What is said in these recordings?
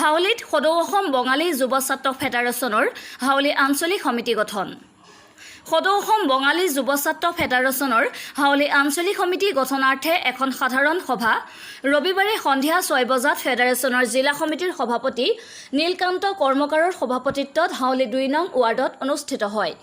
হাউলিত সদৌ অসম বঙালী যুৱ ছাত্ৰ ফেডাৰেশ্যনৰ হাউলি আঞ্চলিক সমিতি গঠন। সদৌ অসম বঙালী যুৱ ছাত্ৰ ফেডাৰেশ্যনৰ হাউলি আঞ্চলিক সমিতি গঠনাৰ্থে এখন সাধাৰণ সভা ৰবিবাৰে সন্ধিয়া 6 বজাত ফেডাৰেশ্যনৰ জিলা সমিতিৰ সভাপতি নীলকান্ত কৰ্মকাৰৰ সভাপতিত্বত হাউলি 2 নং ৱাৰ্ডত অনুষ্ঠিত হয়।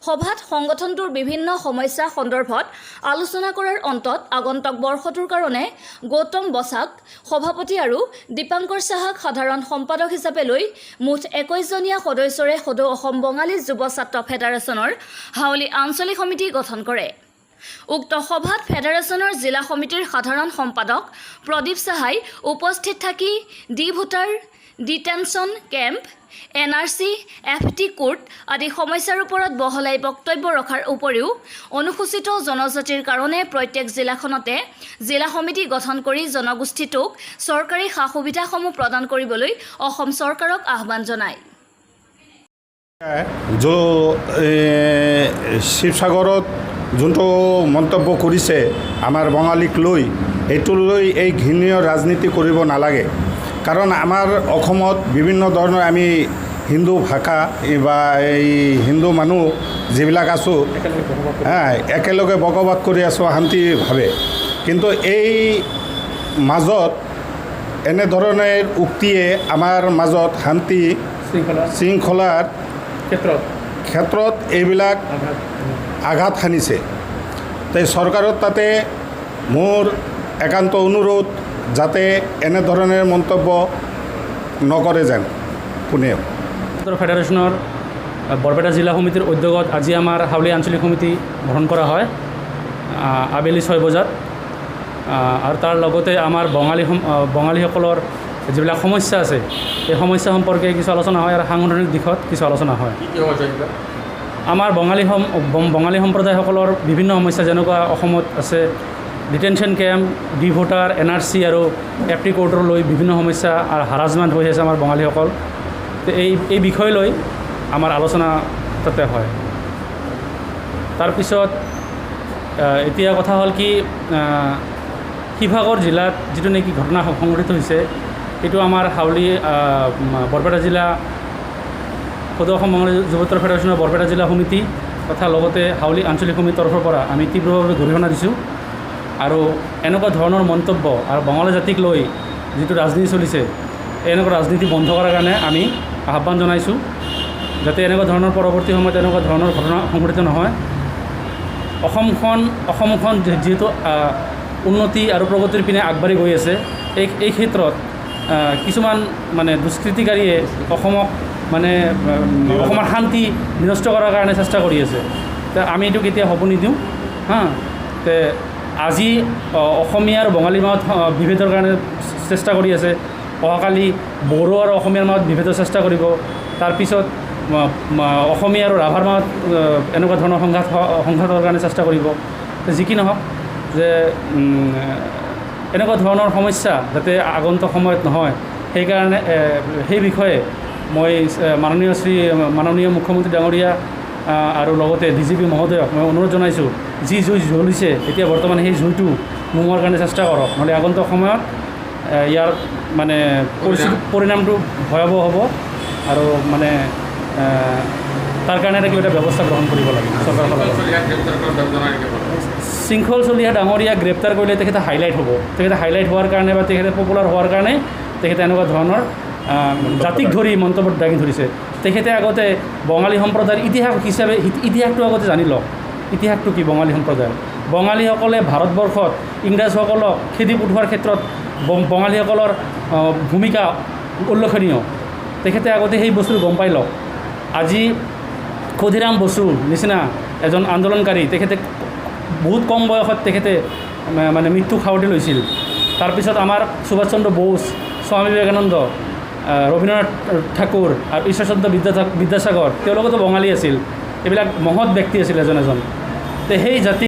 সভাত সংগঠনটোৰ বিভিন্ন সমস্যা সন্দৰ্ভত আলোচনা কৰাৰ অন্তত আগন্তুক বৰ্ষটোৰ কাৰণে গৌতম বসাক সভাপতি আৰু দীপাংকৰ সাহাক সাধাৰণ সম্পাদক হিচাপে লৈ মুঠ 21 জনীয়া সদস্যৰে সদৌ অসম বঙালী যুৱ ছাত্ৰ ফেডাৰেশ্যনৰ হাউলি আঞ্চলিক সমিতি গঠন কৰে। উক্ত সভাত ফেডাৰেশ্যনৰ জিলা সমিতিৰ সাধাৰণ সম্পাদক প্ৰদীপ সাহাই উপস্থিত থাকি D voter detention camp NRC, FT court আদি সমস্যাৰ ওপৰত বহলাই বক্তব্য ৰখাৰ উপৰিও অনুসূচিত জনজাতিৰ কাৰণে প্ৰত্যেক জিলাখনতে জিলা সমিতি গঠন কৰি জনগোষ্ঠীটোক চৰকাৰী সা-সুবিধাসমূহ প্ৰদান কৰিবলৈ অসম চৰকাৰক আহ্বান জনায়। শিৱসাগৰত যোনটো মন্তব্য কৰিছে আমাৰ বঙালীক লৈ এইটো লৈ এই ঘৃণীয় ৰাজনীতি কৰিব নালাগে। কাৰণ আমাৰ অসমত বিভিন্ন ধৰণৰ আমি হিন্দু ভাষা বা এই হিন্দু মানুহ যিবিলাক আছোঁ একেলগে বসবাস কৰি আছোঁ শান্তিভাৱে। কিন্তু এই মাজত এনেধৰণৰ উক্তিয়ে আমাৰ মাজত শান্তি শৃংখলাৰ ক্ষেত্ৰত এইবিলাক আঘাত সানিছে। তাই চৰকাৰত তাতে মোৰ একান্ত অনুৰোধ যাতে এনেধৰণৰ মন্তব্য নকৰে যেন কোনেও। ফেডাৰেশনেৰ বৰপেটা জিলা সমিতিৰ উদ্যোগত আজি আমাৰ হাউলি আঞ্চলিক সমিতি গঠন কৰা হয় আবেলি 6 বজাত। আৰ তাৰ লগতে আমাৰ বঙালীসকলৰ যিবিলাক সমস্যা আছে এই সমস্যা সম্পৰ্কে কিছু আলোচনা হয় আৰ সাংগঠনিক দিশত কিছু আলোচনা হয়। আমাৰ বঙালী সম্প্ৰদায়সকলৰ বিভিন্ন সমস্যা যেনেকুৱা অসমত আছে detention camp, D voter, NRC আৰু FT কোৰ্টৰ লৈ বিভিন্ন সমস্যা আৰু হাৰাছমেণ্ট হৈ আছে আমাৰ বঙালীসকল। এই বিষয় লৈ আমাৰ আলোচনা তাতে হয়। তাৰপিছত এতিয়া কথা হ'ল কি শিৱসাগৰ জিলাত যিটো নেকি ঘটনা সংঘটিত হৈছে এইটো আমাৰ হাউলি বৰপেটা জিলা সদৌ অসম বঙালী যুৱ ছাত্ৰ ফেডাৰেশ্যনৰ বৰপেটা জিলা সমিতি তথা লগতে হাউলি আঞ্চলিক সমিতিৰ তৰফৰ পৰা আমি তীব্ৰভাৱে গৰিহণা দিছোঁ। আৰু এনেকুৱা ধৰণৰ মন্তব্য আৰু বঙালী জাতিক লৈ যিটো ৰাজনীতি চলিছে এনেকুৱা ৰাজনীতি বন্ধ কৰাৰ কাৰণে আমি আহ্বান জনাইছোঁ যাতে এনেকুৱা ধৰণৰ পৰৱৰ্তী সময়ত এনেকুৱা ধৰণৰ ঘটনা সংঘটিত নহয়। অসমখন যিহেতু উন্নতি আৰু প্ৰগতিৰ পিনে আগবাঢ়ি গৈ আছে এই ক্ষেত্ৰত কিছুমান মানে দুষ্কৃতিকাৰীয়ে অসমক মানে অসমৰ শান্তি বিনষ্ট কৰাৰ কাৰণে চেষ্টা কৰি আছে। আমি এইটো কেতিয়া হ'ব নিদিওঁ তে আজি অসমীয়া আৰু বঙালীৰ মাজত বিভেদৰ কাৰণে চেষ্টা কৰি আছে। অহাকালি বড়ো আৰু অসমীয়াৰ মাজত বিভেদৰ চেষ্টা কৰিব। তাৰপিছত অসমীয়া আৰু ৰাভাৰ মাজত এনেকুৱা ধৰণৰ সংঘাতৰ কাৰণে চেষ্টা কৰিব। যি কি নহওক যে এনেকুৱা ধৰণৰ সমস্যা যাতে আগন্তুক সময়ত নহয় সেইকাৰণে সেই বিষয়ে মই মাননীয় মুখ্যমন্ত্ৰী ডাঙৰীয়া আৰু লগতে DGP মহোদয়ক মই অনুৰোধ জনাইছোঁ যি জুই জ্বলিছে এতিয়া বৰ্তমান সেই জুইটো নুমুৱাৰ কাৰণে চেষ্টা কৰক, নহ'লে আগন্তুক সময়ত ইয়াৰ মানে পৰিণামটো ভয়াৱহ হ'ব আৰু মানে তাৰ কাৰণে কিবা এটা ব্যৱস্থা গ্ৰহণ কৰিব লাগে চৰকাৰৰ ফালৰ পৰা। শৃংখল চলিহা ডাঙৰীয়া গ্ৰেপ্তাৰ কৰিলে তেখেতে হাইলাইট হ'ব। তেখেতে হাইলাইট হোৱাৰ কাৰণে বা তেখেতে পপুলাৰ হোৱাৰ কাৰণে তেখেতে এনেকুৱা ধৰণৰ জাতিক ধৰি মন্তব্য দাঙি ধৰিছে। তেখেতে আগতে বঙালী সম্প্ৰদায়ৰ ইতিহাসটো আগতে জানি লওক। ইতিহাসটো কি বঙালী সম্প্ৰদায়ৰ? বঙালীসকলে ভাৰতবৰ্ষত ইংৰাজসকলক খেদি পঠোৱাৰ ক্ষেত্ৰত বঙালীসকলৰ ভূমিকা উল্লেখনীয়। তেখেতে আগতে সেই বস্তুটো গম পাই লওক। আজি ক্ষুদিৰাম বসুৰ নিচিনা এজন আন্দোলনকাৰী তেখেতে বহুত কম বয়সত তেখেতে মানে মৃত্যু সাৱটি লৈছিল। তাৰপিছত আমাৰ সুভাষ চন্দ্ৰ বোস, স্বামী বিবেকানন্দ, ৰবীন্দ্ৰনাথ ঠাকুৰ আৰু ঈশ্বৰচন্দ্ৰ বিদ্যাসাগৰ তেওঁলোকতো বঙালী আছিল। এইবিলাক মহৎ ব্যক্তি আছিল এজন। সেই জাতি